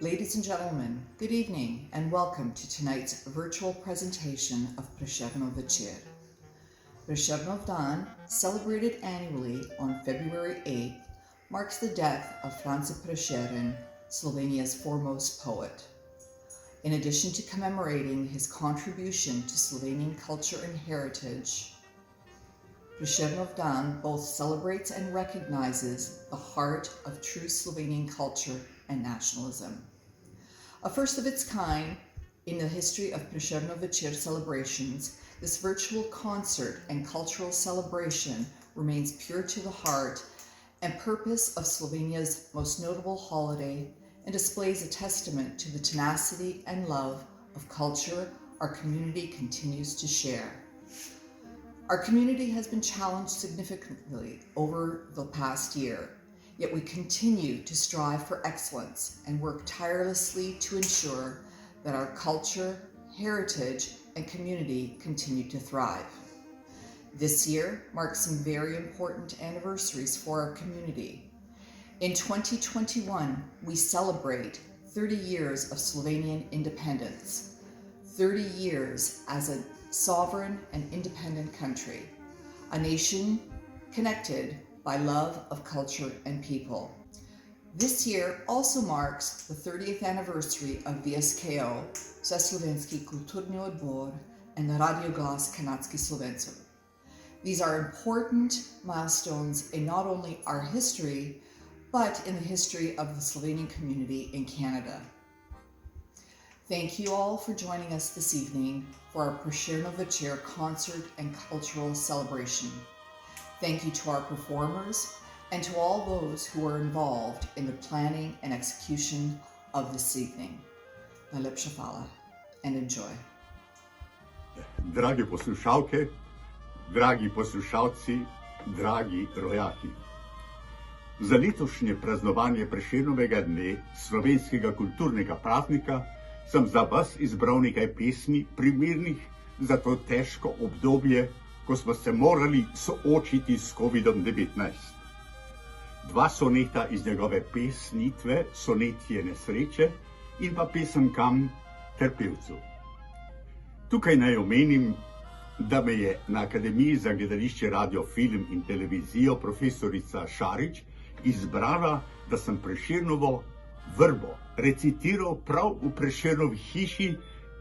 Ladies and gentlemen, good evening and welcome to tonight's virtual presentation of Prešernov večer. Prešernov Dan, celebrated annually on February 8th, marks the death of Franz Prešeren, Slovenia's foremost poet. In addition to commemorating his contribution to Slovenian culture and heritage, Prešernov Dan both celebrates and recognizes the heart of true Slovenian culture and nationalism. A first of its kind in the history of Prešernov večer celebrations, this virtual concert and cultural celebration remains pure to the heart and purpose of Slovenia's most notable holiday and displays a testament to the tenacity and love of culture our community continues to share. Our community has been challenged significantly over the past year, yet we continue to strive for excellence and work tirelessly to ensure that our culture, heritage, and community continue to thrive. This year marks some very important anniversaries for our community. In 2021, we celebrate 30 years of Slovenian independence, 30 years as a sovereign and independent country, a nation connected by love of culture and people. This year also marks the 30th anniversary of VSKO, Vseslovenski, kulturni odbor, and Radio Glas, kanadskih slovencev. These are important milestones in not only our history, but in the history of the Slovenian community in Canada. Thank you all for joining us this evening for our Prešernov večer concert and cultural celebration. Thank you to our performers and to all those who are involved in the planning and execution of this evening. Najlepša hvala and enjoy. Drage poslušalke, dragi poslušalci, dragi rojaki. Za letošnje praznovanje Prešernovega dne, slovenskega kulturnega praznika, sem za vas izbral nekaj pesmi primernih za to težko obdobje, ko smo se morali soočiti s COVID-19. Dva soneta iz njegove pesnitve, Sonetje nesreče in pa pesem Kam ter pevcu. Tukaj naj omenim, da me je na Akademiji za gledališče, radio, film in televizijo profesorica Šarič izbrala, da sem Prešernovo vrbo recitiral prav v Prešernovi hiši,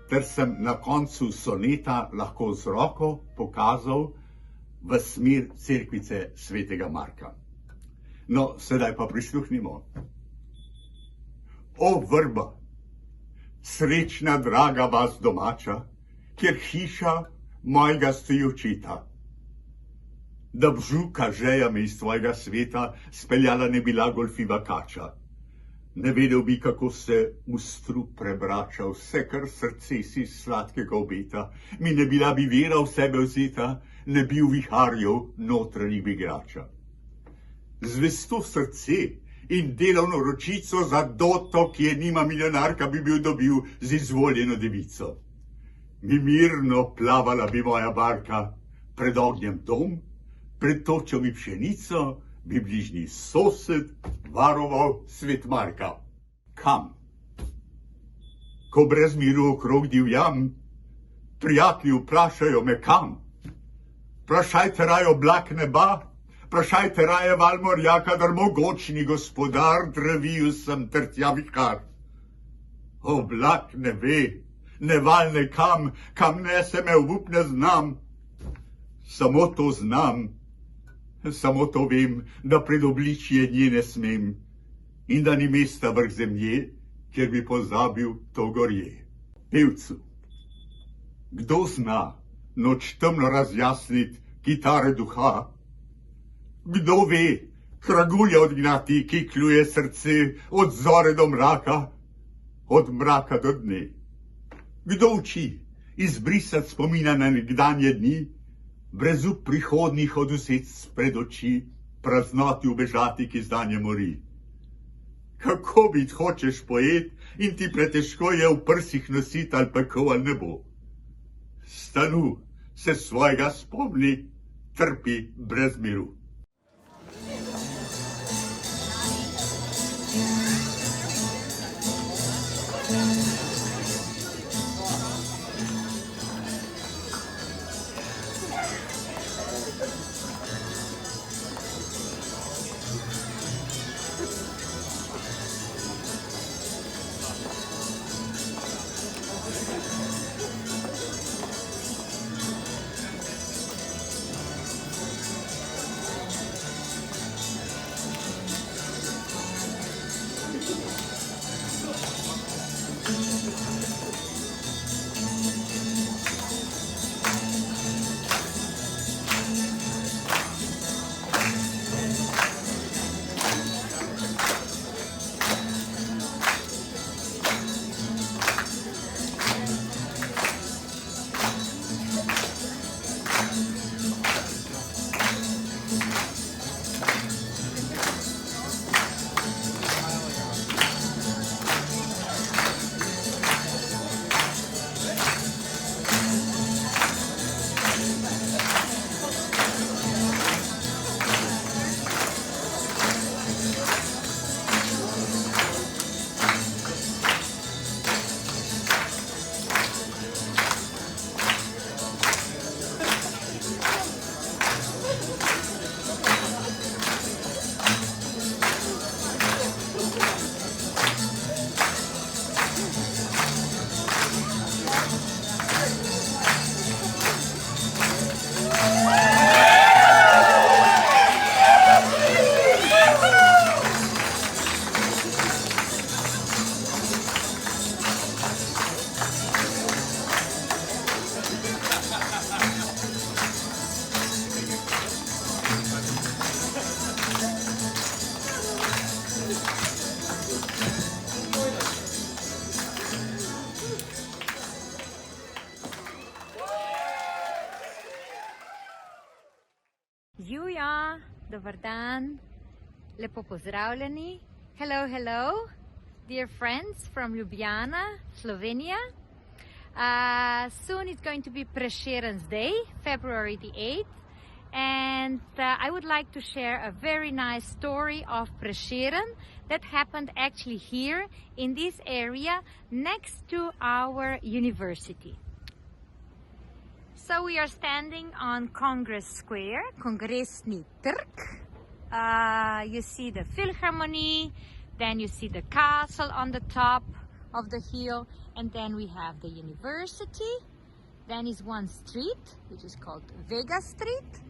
ter sem na koncu soneta lahko z roko pokazal v smer cerkvice svetega Marka. No, sedaj pa prisluhnimo. O vrba, srečna draga vas domača, kjer hiša mojega stoji očeta. Da bžuka žeja me iz tvojega sveta speljala ne bila golfiva kača. Ne vedel bi, kako se v strup prebrača vse, kar srce si sladkega obeta. Mi ne bila bi vera v sebe vzeta, ne bi v viharjev notranjih igrača. Zvesto srce in delovno ročico za doto, ki je nima milijonarka, bi bil dobil z izvoljeno devico. Mi mirno plavala bi moja barka, pred ognjem dom, pred točo mi pšenico, bi bližnji sosed varoval svet Marka. Kam? Ko brez miru okrog divjam, prijatelji vprašajo me kam. Vprašajte raje oblak neba, vprašajte raje val morja, kadar mogočni gospodar dreviju sem ter tja vihar. Oblak ne ve, ne val ne kam, kam nese me obup ne znam. Samo to znam, samo to vem, da pred obličje nje ne smem in da ni mesta vrh zemlje, kjer bi pozabil to gorje. Pevcu, kdo zna noč temno razjasnit kitare duha? Kdo ve kragulja odgnati, ki kljuje srce od zore do mraka, od mraka do dne? Kdo uči izbrisat spomina na nekdanje dni, brezup prihodnih odvzet spred oči, praznoti ubežati, ki zdanje mori? Kako bit hočeš poet in ti pretežko je v prsih nosit ali peko ali nebo? Stanu se svojega spomni, trpi brez miru. Juja, dober dan, lepo pozdravljeni. Hello, hello, dear friends from Ljubljana, Slovenia. Soon it's going to be Prešern's Day, February the 8th. And I would like to share a very nice story of Prešeren that happened actually here in this area next to our university. So we are standing on Congress Square, Kongresni trg. You see the Philharmonie, then you see the castle on the top of the hill, and then we have the university. Then is one street, which is called Vega Street.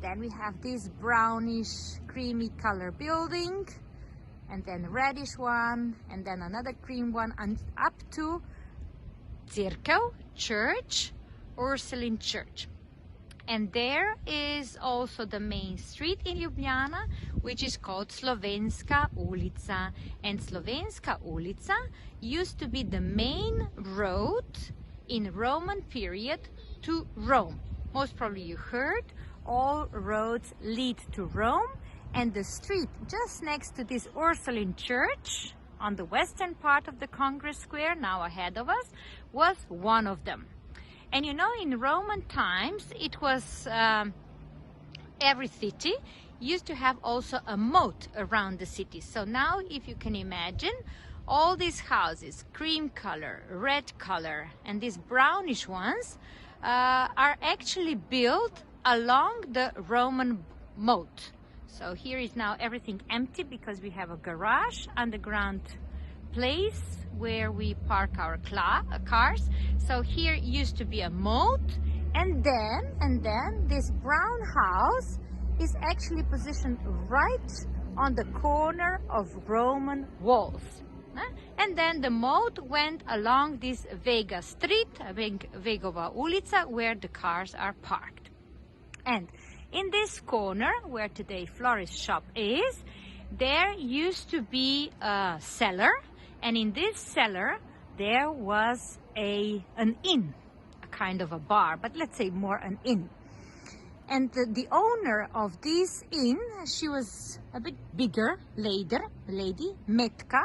Then we have this brownish, creamy color building, and then reddish one, and then another cream one, and up to Cirkel, church, Ursuline Church. And there is also the main street in Ljubljana, which is called Slovenska ulica. And Slovenska ulica used to be the main road in Roman period to Rome. Most probably you heard, all roads lead to Rome, and the street just next to this Ursuline Church on the western part of the Congress Square, now ahead of us, was one of them. And you know, in Roman times, it was every city used to have also a moat around the city. So now, if you can imagine, all these houses, cream color, red color, and these brownish ones are actually built along the Roman moat. So here is now everything empty because we have a garage, underground place where we park our cars. So here used to be a moat, and then this brown house is actually positioned right on the corner of Roman walls. And then the moat went along this Vega Street, Vegova ulica, where the cars are parked. And in this corner, where today florist shop is, there used to be a cellar, and in this cellar there was an inn, a kind of a bar, but let's say more an inn. And the owner of this inn, she was a bit bigger lady, Metka.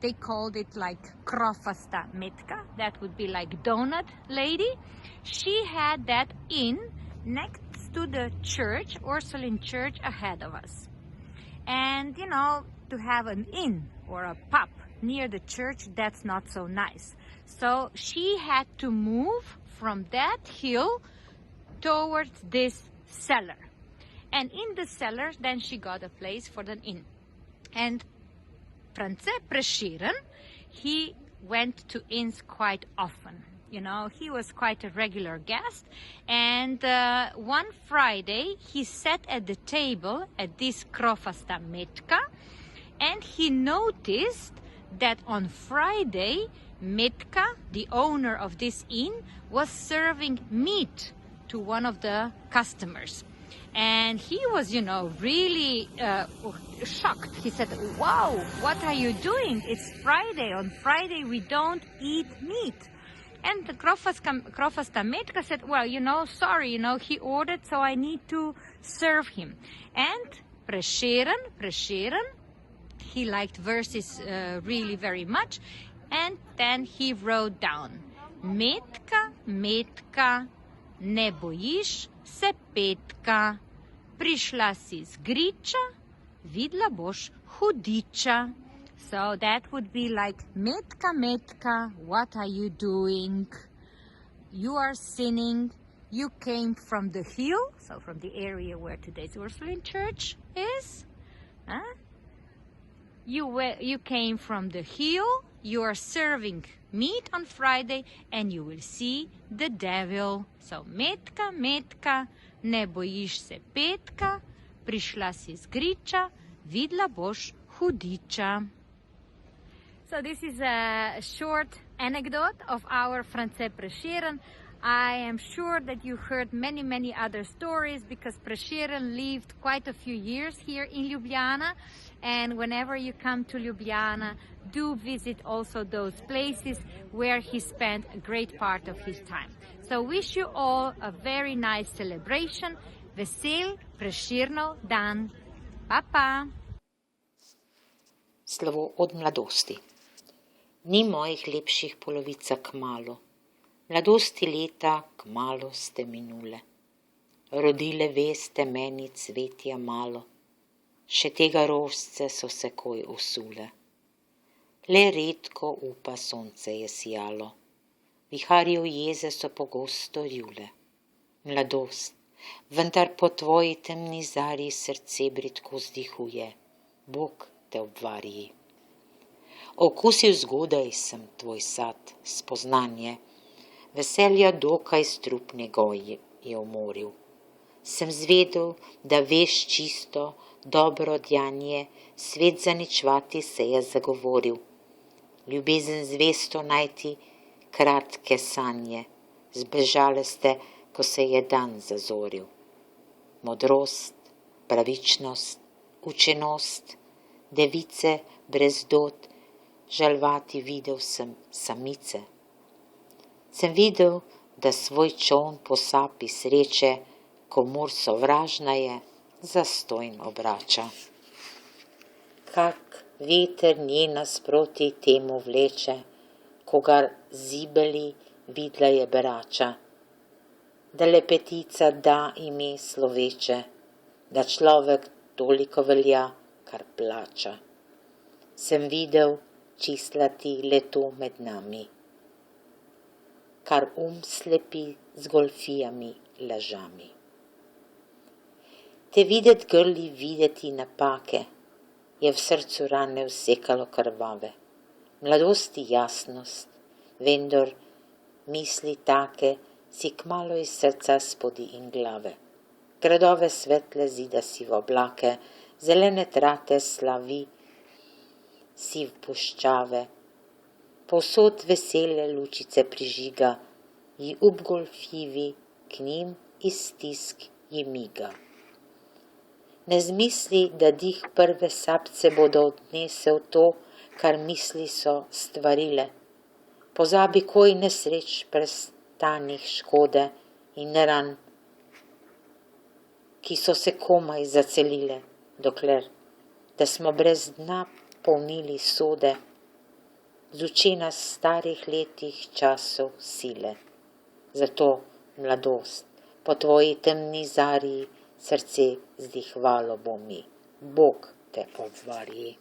They called it like Krofasta Metka. That would be like donut lady. She had that inn next to the church, Ursuline church, ahead of us. And, you know, to have an inn or a pub near the church, that's not so nice. So she had to move from that hill towards this cellar. And in the cellar, then she got a place for the inn. And France Prešeren, he went to inns quite often. You know, he was quite a regular guest. And one Friday, he sat at the table at this Krofasta Metka, and he noticed that on Friday, Metka, the owner of this inn, was serving meat to one of the customers. And he was, you know, really shocked. He said, "Wow, what are you doing? It's Friday. On Friday, we don't eat meat." And the Krofasta Metka said, "Well, you know, sorry, you know, he ordered, so I need to serve him." And Prešeren, he liked verses really very much. And then he wrote down, "Metka, Metka, ne bojiš se petka, prišla si z griča, vidla boš hudiča." So that would be like, "Metka, Metka, what are you doing? You are sinning. You came from the hill," so from the area where today's Ursuline church is. You came from the hill. You are serving meat on Friday, and you will see the devil. So, Metka, Metka, ne bojiš se petka, prišla si z griča, vidla boš hudiča. So this is a short anecdote of our France Prešeren. I am sure that you heard many other stories, because Prešeren lived quite a few years here in Ljubljana. And whenever you come to Ljubljana, do visit also those places where he spent a great part of his time. So wish you all a very nice celebration. Vesel Prešernov dan. Pa, pa. Slovo od mladosti. Ni mojih lepših polovica kmalu. Mladosti leta kmalu ste minule. Rodile veste meni cvetja malo. Še tega rožce so se koj usule. Le redko upa sonce je sijalo. Viharjev jeze so pogosto rjule. Mladost, vendar po tvoji temni zarji srce bridko vzdihuje. Bog te obvarji. Okusil zgodaj sem tvoj sad, spoznanje. Veselja dokaj strup njegov je umoril. Sem zvedel, da veš čisto, dobro djanje, svet zaničvati se je zagovoril. Ljubezen zvesto najti, kratke sanje, zbežale ste, ko se je dan zazoril. Modrost, pravičnost, učenost, device brez dot, žalvati videl sem samice. Sem videl, da svoj čoln po sapi sreče, komur sovražna je, zastojn obrača. Kak veter nje nasproti temu vleče, kogar zibeli vidla je berača. Da lepetica da ime sloveče, da človek toliko velja, kar plača. Sem videl čislati leto med nami, kar slepi z golfijami lažami. Te videt grli videti napake, je v srcu rane vsekalo krvave. Mladosti jasnost, vendar misli take si kmalo iz srca spodi in glave. Gradove svetle zida si v oblake, zelene trate slavi si v puščave. Povsod vesele lučice prižiga, ji golfivi k njim iz stisk ji miga. Ne zmisli, da dih prve sapce bodo odnesel to, kar misli so stvarile. Pozabi koj nesreč prestanih škode in ran, ki so se komaj zacelile, dokler, da smo brez dna polnili sode, z učena starih letih časov sile. Zato, mladost, po tvoji temni zarji srce zdihvalo bo mi. Bog te obvari.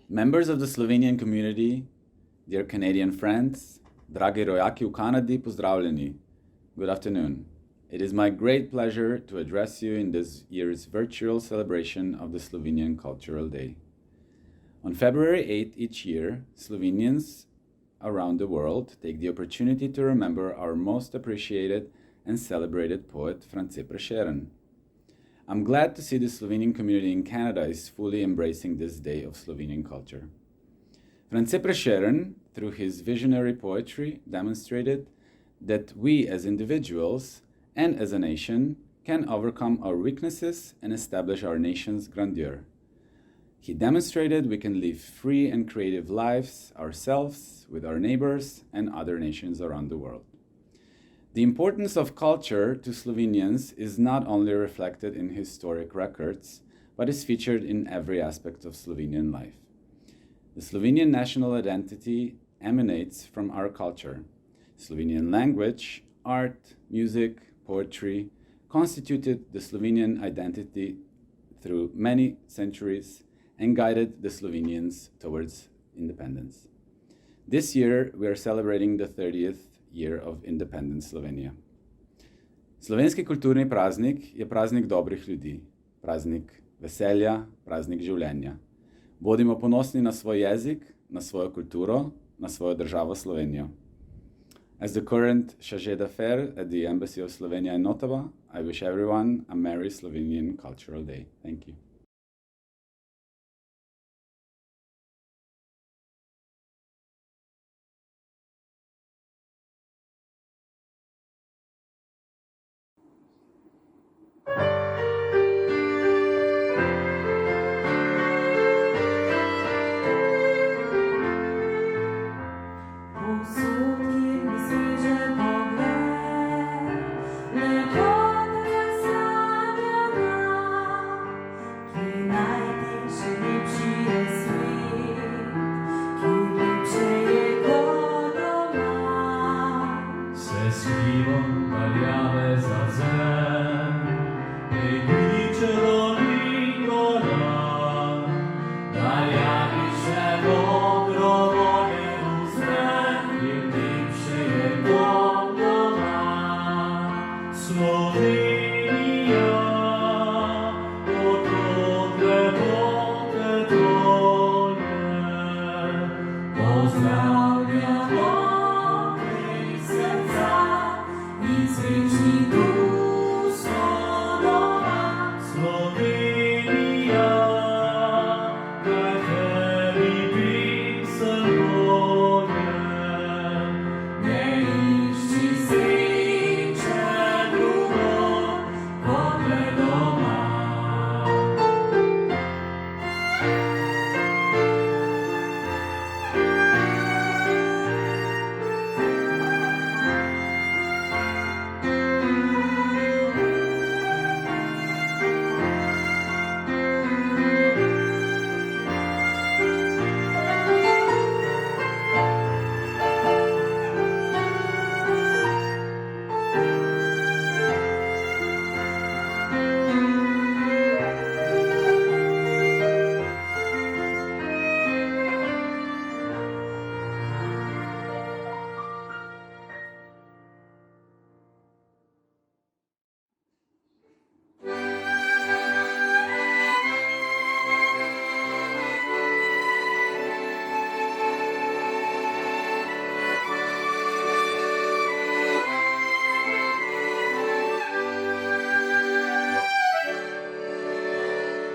Members of the Slovenian community, dear Canadian friends, dragi rojaki v Kanadi, pozdravljeni. Good afternoon. It is my great pleasure to address you in this year's virtual celebration of the Slovenian Cultural Day. On February 8th each year, Slovenians around the world take the opportunity to remember our most appreciated and celebrated poet, France Prešern. I'm glad to see the Slovenian community in Canada is fully embracing this day of Slovenian culture. France Prešern, through his visionary poetry, demonstrated that we as individuals and as a nation can overcome our weaknesses and establish our nation's grandeur. He demonstrated we can live free and creative lives ourselves, with our neighbors, and other nations around the world. The importance of culture to Slovenians is not only reflected in historic records, but is featured in every aspect of Slovenian life. The Slovenian national identity emanates from our culture. Slovenian language, art, music, poetry constituted the Slovenian identity through many centuries and guided the Slovenians towards independence. This year, we are celebrating the 30th year of independence Slovenija. Slovenski kulturni praznik je praznik dobrih ljudi, praznik veselja, praznik življenja. Bodimo ponosni na svoj jezik, na svojo kulturo, na svojo državo Slovenijo. As the current chargé d'affaires at the Embassy of Slovenia in Ottawa, I wish everyone a Merry Slovenian Cultural Day. Thank you.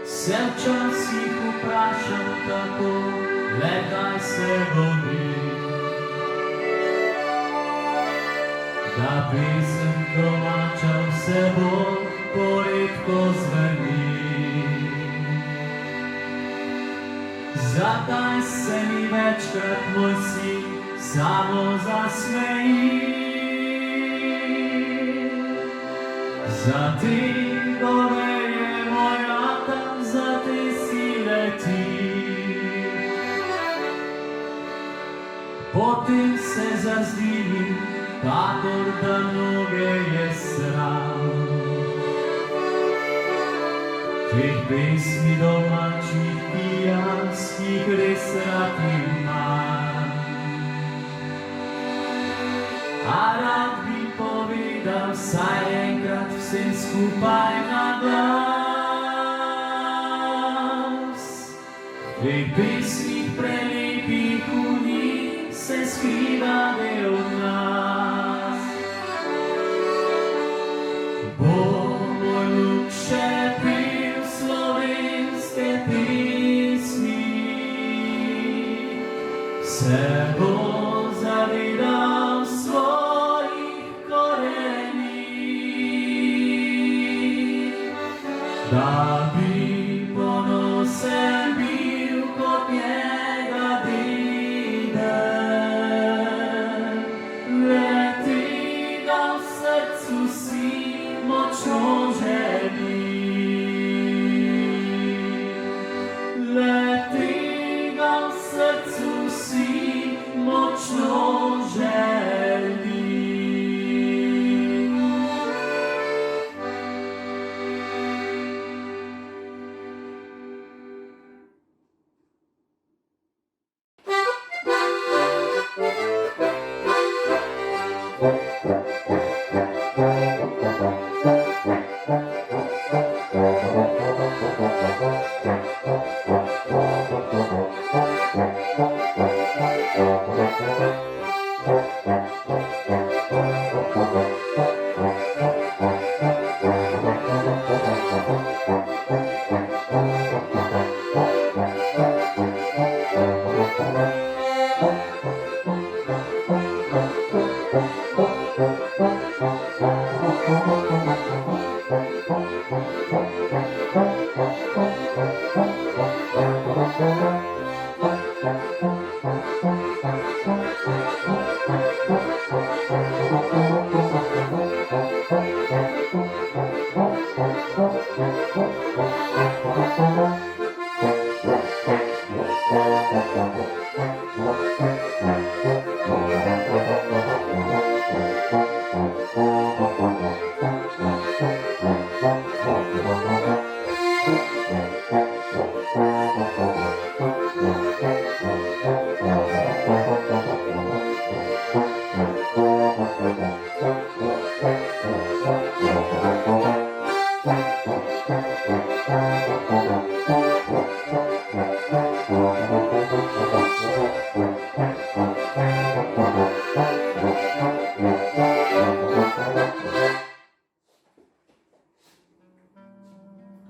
Se včasih vprašam tako, le kaj se godi, da pesem domača vse bolj poredko zveni. Zakaj se mi večkrat moj sin samo zasmeji? Za te goveje moja tam, za te sile ti. Potem se zazdi mi, kakor da mnoge je sram. Teh pesmi domačih, ki jaz jih res rad imam. A rad bi povedal vsaj enkrat vsem skupaj na glas. V teh pesmih prelepih v njih se skriva del nas. Bo moj luk še pil slovenske pesmi, se bo zavedal svojih koreni, da bi ponosen bil kot njega deden. Le tega v srcu si močno želi. Le tega v srcu si močno želi.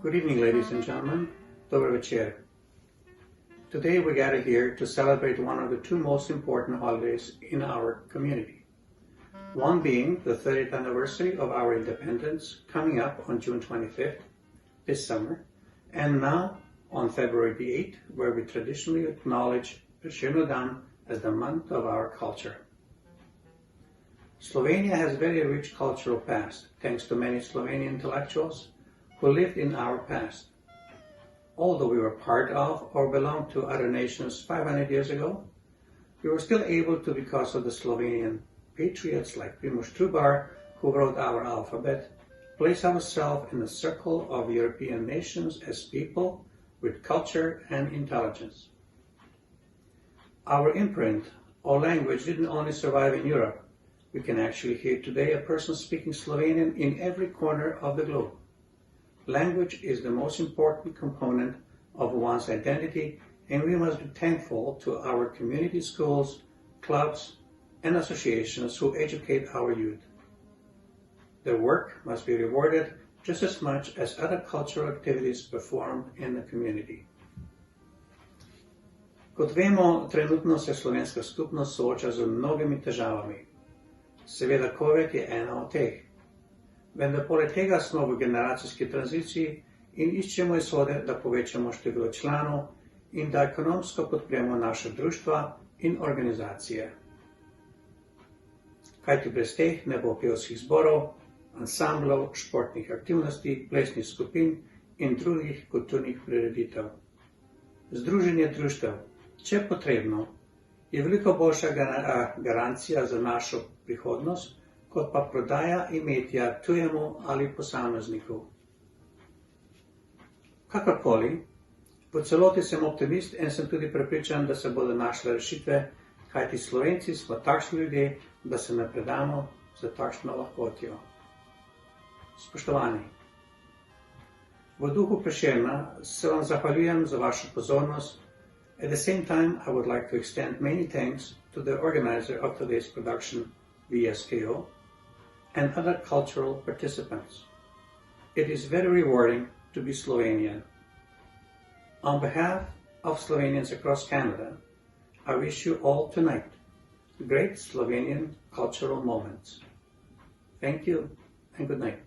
Good evening, ladies and gentlemen. Dobar večer. Today we gather here to celebrate one of the two most important holidays in our community. One being the 30th anniversary of our independence coming up on June 25th this summer, and now on February the 8th, where we traditionally acknowledge Prešernov as the month of our culture. Slovenia has a very rich cultural past, thanks to many Slovenian intellectuals who lived in our past. Although we were part of or belonged to other nations 500 years ago, we were still able to, because of the Slovenian patriots like Primož Trubar, who wrote our alphabet, place ourselves in the circle of European nations as people with culture and intelligence. Our imprint or language didn't only survive in Europe. We can actually hear today a person speaking Slovenian in every corner of the globe. Language is the most important component of one's identity, and we must be thankful to our community schools, clubs, and associations who educate our youth. Their work must be rewarded just as much as other cultural activities performed in the community. Kot vemo, trenutno se slovenska skupnost sooča z mnogimi težavami. Seveda COVID je ena od teh. Vendar poleg tega smo v generacijski tranziciji in iščemo izhode, da povečamo število članov in da ekonomsko podpremo naše društva in organizacije. Kajti brez teh ne bo pevskih zborov, ansamblov, športnih aktivnosti, plesnih skupin in drugih kulturnih prireditev. Združenje društev, če potrebno, je veliko boljša garancija za našo prihodnost, kot pa prodaja imetja tujemu ali posamezniku. Kakorkoli, po celoti sem optimist in sem tudi prepričan, da se bodo našle rešitve, kajti Slovenci smo takšni ljudje, da se ne predamo za takšno lahkotjo. Spoštovani, v duhu Prešerna se vam zahvaljujem za vašo pozornost. At the same time, I would like to extend many thanks to the organizer of today's production, VSKO, and other cultural participants. It is very rewarding to be Slovenian. On behalf of Slovenians across Canada, I wish you all tonight great Slovenian cultural moments. Thank you and good night.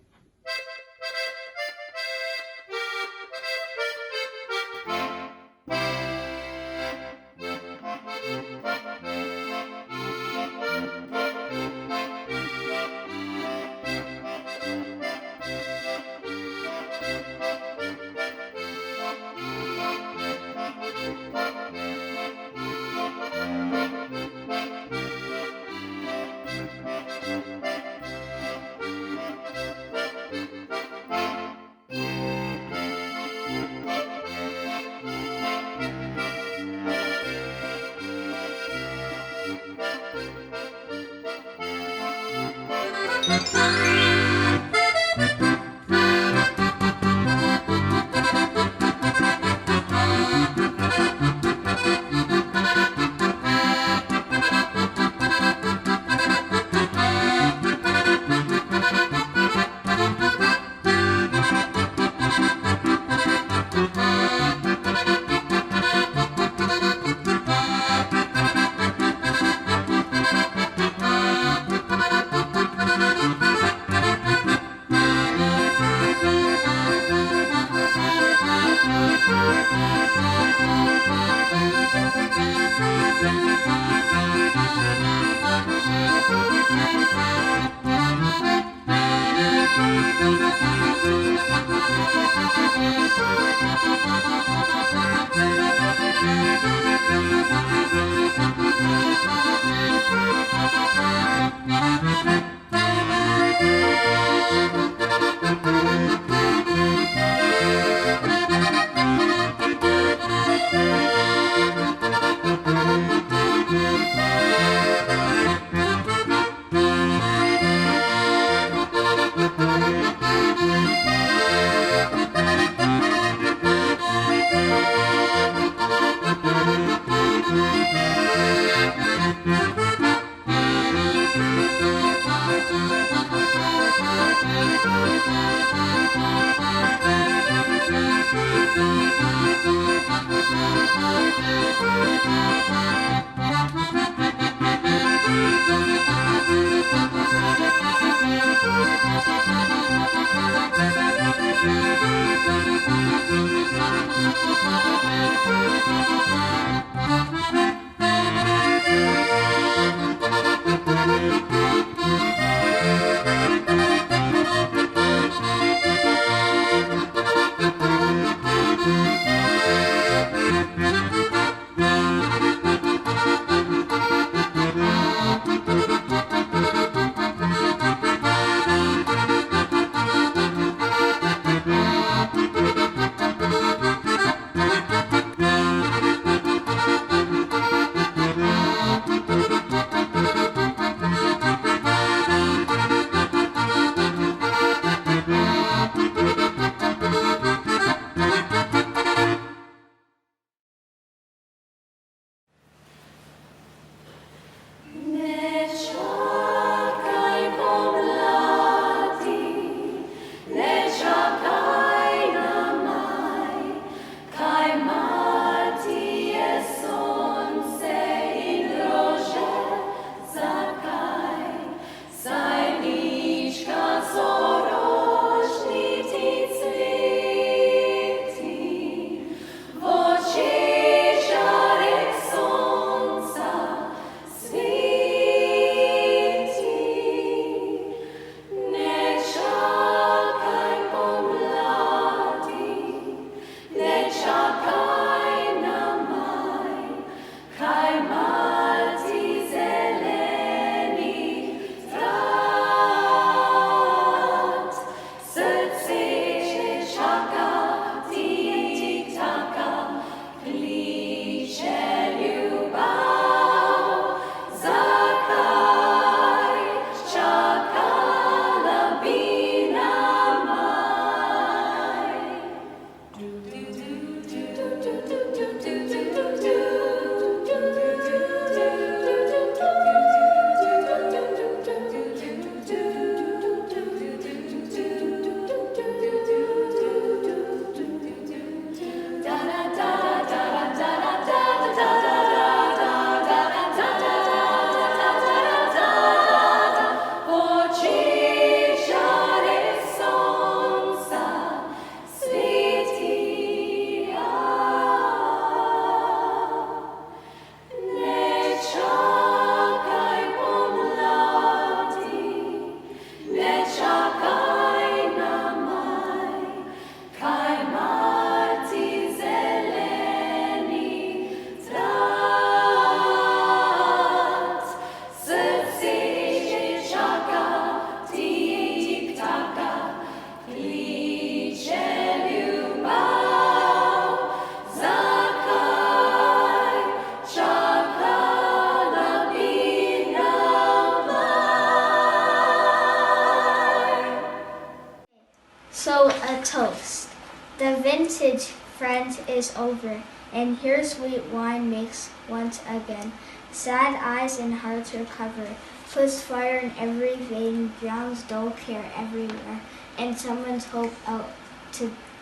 The vintage, friends, is over, and here sweet wine makes once again. Sad eyes and hearts recover, puts fire in every vein, drowns dull care everywhere, and summons hope out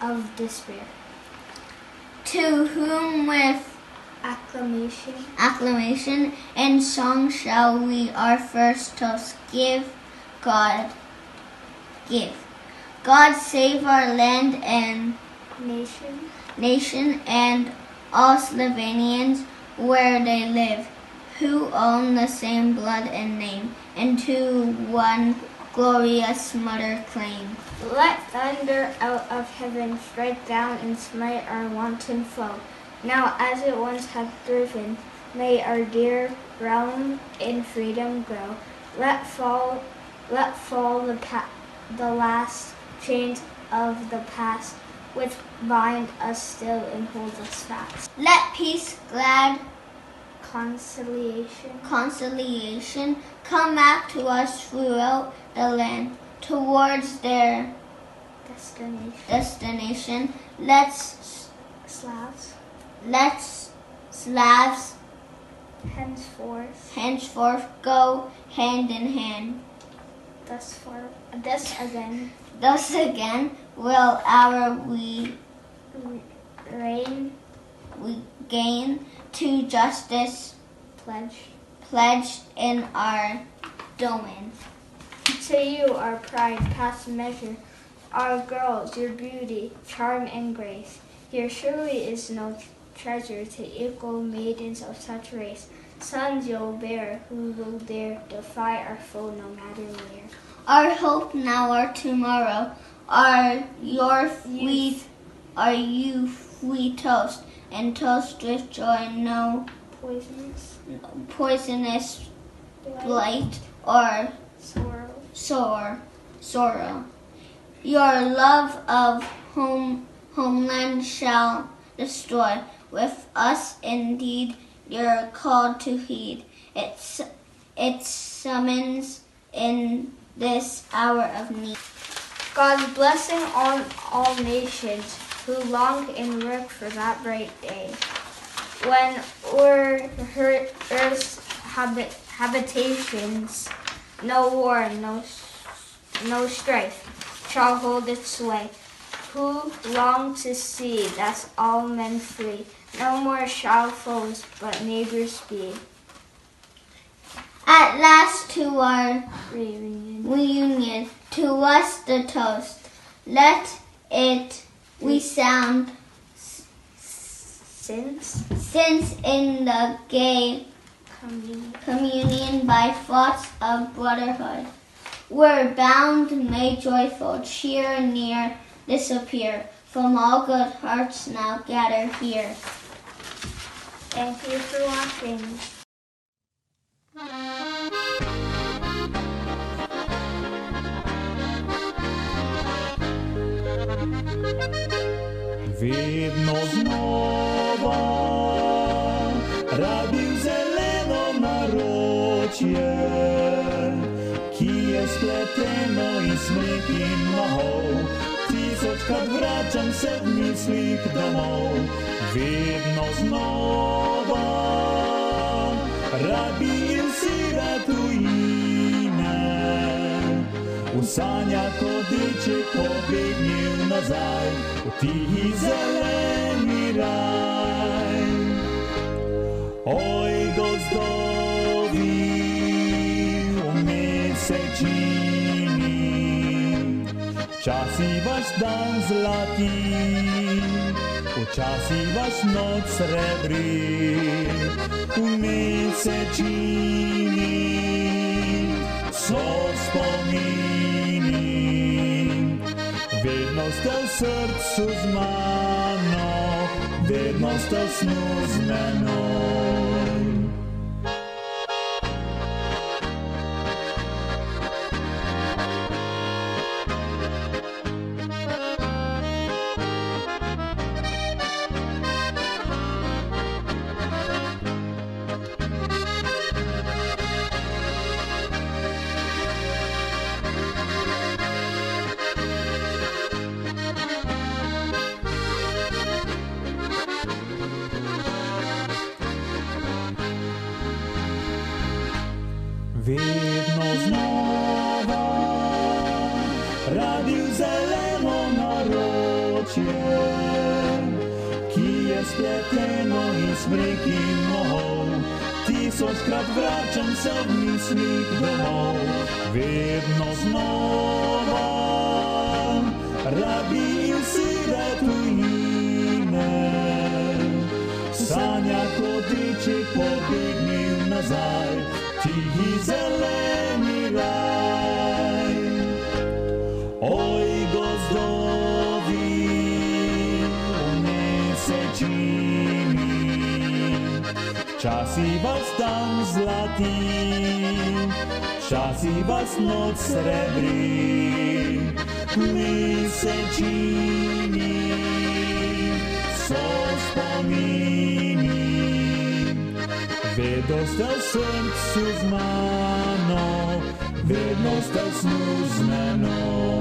of despair. To whom with acclamation and song shall we our first toast give? God save our land and nation and all Slovenians where they live, who own the same blood and name, and to one glorious mother claim. Let thunder out of heaven strike down and smite our wanton foe. Now as it once hath driven, may our dear realm in freedom grow. Let fall the last chains of the past, which bind us still and hold us fast. Let peace, glad conciliation come back to us throughout the land, towards their destination. Let's Slavs henceforth go hand in hand. Thus again will we gain to justice pledged in our domain. To you, our pride past measure, our girls, your beauty, charm, and grace. Here surely is no treasure to equal maidens of such race. Sons you'll bear, who will dare defy our foe no matter where. Our hope now, our tomorrow, our youth we toast, and toast with joy, no poisonous blight or sorrow. Your love of homeland shall destroy. With us indeed you're called to heed its summons in this hour of need. God's blessing on all nations who long and work for that bright day, when o'er earth's habitations no war, no strife shall hold its sway. Who long to see that all men flee, no more shall foes but neighbors be. At last to our reunion, to us the toast. Let it we sound, since in the gay communion by thoughts of brotherhood, we're bound, may joyful cheer near disappear. From all good hearts now gather here. Thank you for watching. Vedno znova rabim zeleno naročje, ki je spleteno iz smrek in mahov. Tisočkrat vračam se v mislih domov. Vedno znova rabim si tujine, v sanjah kodeček pobegnil nazaj v tihi zeleni raj. Oj, gozdovi v mesečini, včasih vaš dan zlati, včasih vaš noč srebri. V mesečini so spomini, vedno ste v srcu z mano, vedno ste v snu z menoj. vedno znova, radi v zeleno naročje, ki je spleteno iz rek in mohov. Tisočkrat vračam se v mislih domov, vedno znova, rabi vsi tujine. Sanja kotiček pobegnil nazaj, tihi zeleni raj. Oj, gozdovi v mesečini, časi vas tam zlati, časi vas noč srebri. Mesečini so spomini, vedno ste v srcu z mano, vedno ste v snu z menoj.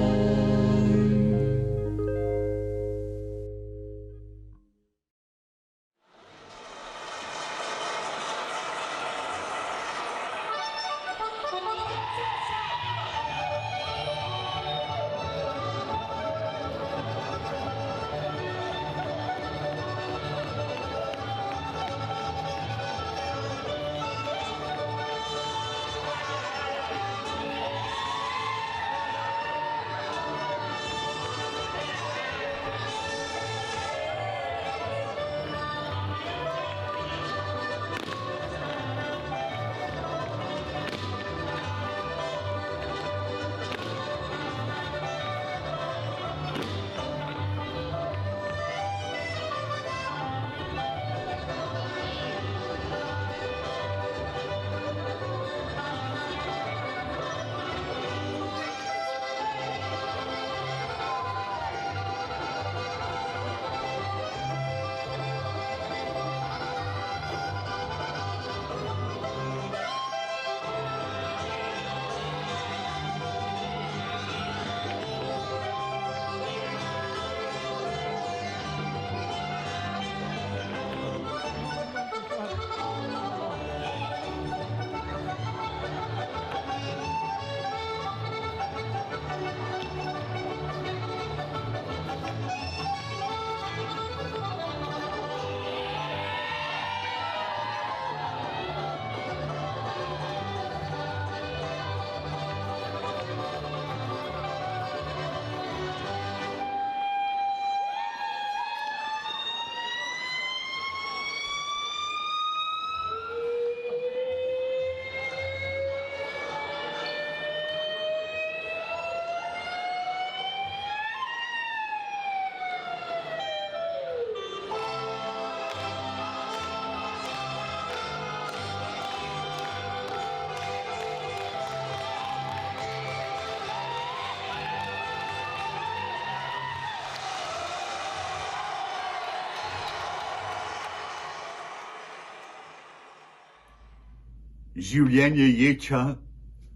Življenje ječa,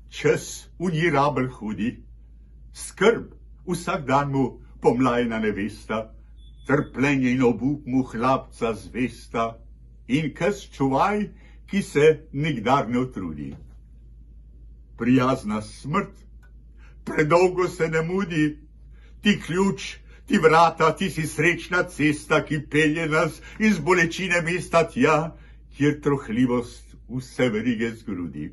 čas v njej rabel hudi, skrb vsak dan mu pomlajna nevesta, trpljenje in obup mu hlapca zvesta in kaz čuvaj, ki se nikdar ne utrudi. Prijazna smrt, predolgo se ne mudi, ti ključ, ti vrata, ti si srečna cesta, ki pelje nas iz bolečine mesta tja, kjer trohljivost vse verige zgrudi.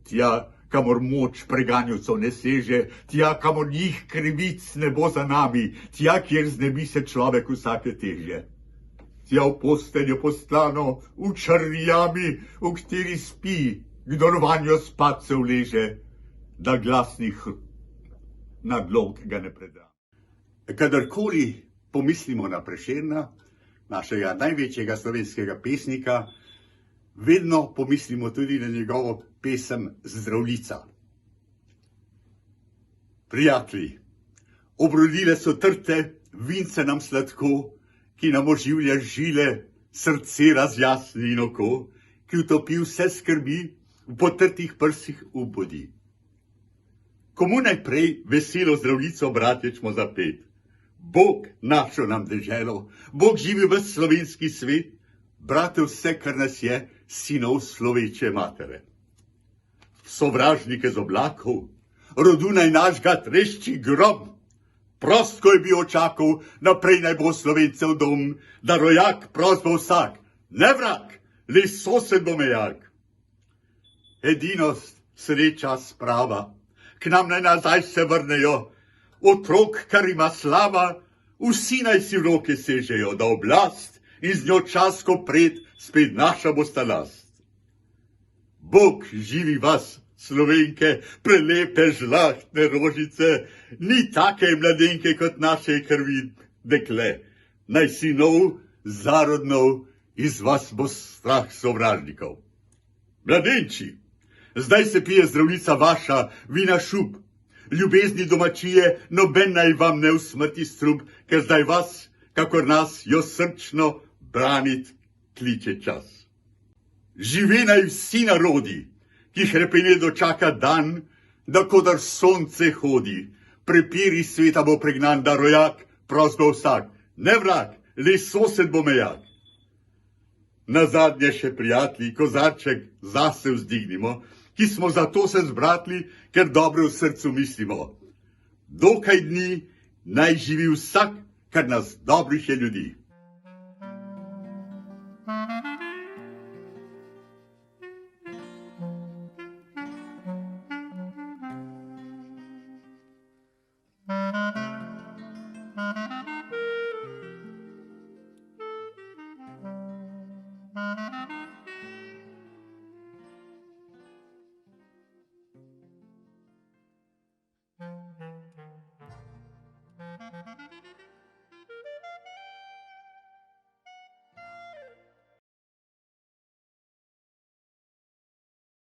Tja, kamor moč preganjivcev ne seže, tja, kamor njih krivic ne bo za nami, tja, kjer znebi se človek vsake teže. Tja v posteljo postano, v črni jami, v kateri spi, kdor vanjo spat se vleže, da glasnih nadlog ga ne preda. Kadarkoli pomislimo na Prešerna, našega največjega slovenskega pesnika, vedno pomislimo tudi na njegovo pesem Zdravljica. Prijatelji, obrodile so trte, vince nam sladko, ki nam oživlja žile, srce razjasni in oko, ki utopi vse skrbi, v potrtih prsih ubudi. Komu najprej veselo Zdravljico, bratječmo, zapet? Bog našo nam deželo, Bog živi v slovenski svet, brate vse, kar nas je, sinov sloveče matere. sovražnike z oblakov, rodu naj našga trešči grob. Prost, ko je bil očakov, naprej naj bo Slovencev dom, da rojak prost bo vsak, ne vrak, le sosed bo mejak. Edinost, sreča, sprava, k nam naj nazaj se vrnejo, otrok, kar ima slava, vsi naj si v roke sežejo, da oblast in z njo čas, ko pred, spet naša bosta last. Bog živi vas, Slovenke, prelepe žlahtne rožice, ni take mladenke kot naše krvi dekle. Naj sinov, zarodnov, iz vas bo strah sovražnikov. Mladenči, zdaj se pije zdravnica vaša, vina šup, ljubezni domačije, noben naj vam ne usmrti strup, ker zdaj vas, kakor nas, jo srčno branit kliče čas. Žive naj vsi narodi, ki hrepene dočaka dan, da kodar sonce hodi, prepiri sveta bo pregnan, da rojak prost bo vsak, ne vrak, le sosed bo mejak. Nazadnje še prijatelji, kozarček zase vzdignimo, ki smo zato se zbratli, ker dobro v srcu mislimo. Dokaj dni naj živi vsak, kar nas dobrih je ljudi.